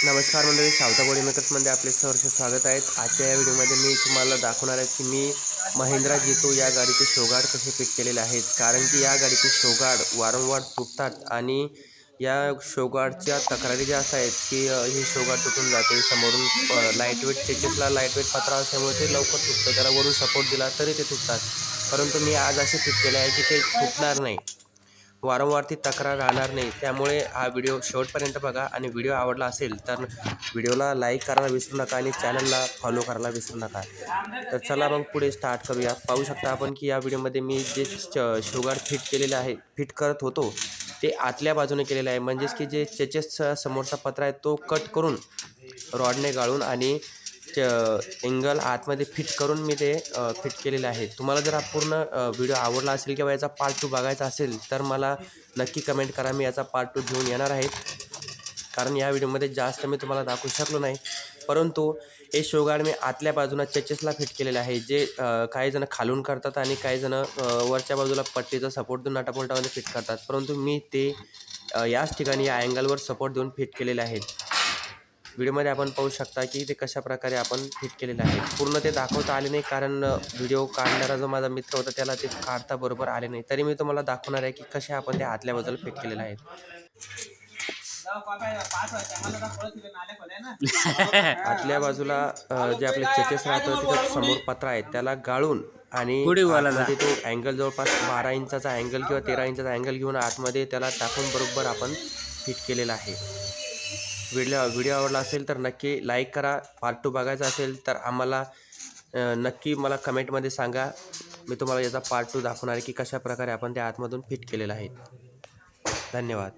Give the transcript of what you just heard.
नमस्कार मंडळी, सावता बॉडी मेकर्समध्ये आपले सहर्ष स्वागत आहे. आजच्या या व्हिडिओमध्ये मी तुम्हाला दाखवणार आहे की मी महिंद्रा जितो या गाडीचे शोगाड कसे फिट केलेले आहेत. कारण की या गाडीचे शोगाड वारंवार तुटतात आणि या शोगाडच्या तक्रारी ज्या असत आहेत की हे शोगाड तुटून जाते. समोरून लाईटवेट चेचेसला लाईटवेट पत्रा असल्यामुळे ते लवकर तुटतं. त्याला वरून सपोर्ट दिला तरी ते तुटतात. परंतु मी आज असे फिट केले आहे की ते तुटणार नाही, वारंवार ती तक्रार राहणार नाही. त्यामुळे हा व्हिडिओ शेवटपर्यंत बघा आणि व्हिडिओ आवडला असेल तर व्हिडिओला लाईक करायला विसरू नका आणि चॅनलला फॉलो करायला विसरू नका. तर चला मग पुढे स्टार्ट करूया. पाहू शकता आपण की या व्हिडिओमध्ये मी जे शोगाड फिट केलेले आहे, फिट करत होतो ते आतल्या बाजूने केलेलं आहे. म्हणजेच की जे चेचेसचा समोरचा पत्रा आहे तो कट करून रॉडने गाळून आणि एंगल आतमध्ये फिट करून मी ते फिट केलेले आहे. तुम्हाला जर हा पूर्ण व्हिडिओ आवडला असेल किंवा याचा पार्ट 2 बघायचा असेल तर मला नक्की कमेंट करा. मी याचा पार्ट 2 घेऊन येणार आहे. कारण या व्हिडिओमध्ये जास्त मी तुम्हाला दाखवू शकलो नाही. परंतु हे शोगाड मी आतल्या बाजूला चेचेसला फिट केलेले आहे. जे काही जण खालून करतात आणि काही जण वरच्या बाजूला पट्टीचा सपोर्ट देऊन नाटापोल्टामध्ये फिट करतात. परंतु मी ते याच ठिकाणी या अँगलवर सपोर्ट देऊन फिट केलेले आहेत. व्हिडिओमध्ये आपण पाहू शकता की ते कशा प्रकारे आपण फिट केलेले आहे. पूर्ण ते दाखवता आले नाही कारण व्हिडिओ काढणारा जो माझा मित्र होता त्याला ते काढता बरोबर आले नाही. तरी मी तुम्हाला दाखवणार आहे की कसे आपण ते आतल्या बाजूला फिट केलेले आहेत. आतल्या बाजूला जे आपले चेचेस राहतं तिथं समोर पत्रा आहे त्याला गाळून आणि आतमध्ये तो अँगल जवळपास 12 इंचाचा अँगल किंवा 13 इंचाचा अँगल घेऊन आतमध्ये त्याला टाकून बरोबर आपण फिट केलेला आहे. व्हिडिओ आवडला असेल तर नक्की लाईक करा. पार्ट 2 बघायचा असेल तर आम्हाला नक्की मला कमेंटमध्ये सांगा. मी तुम्हाला याचा पार्ट 2 दाखवणार आहे की कशा प्रकारे आपण त्या आतमधून फिट केलेलं आहे. धन्यवाद.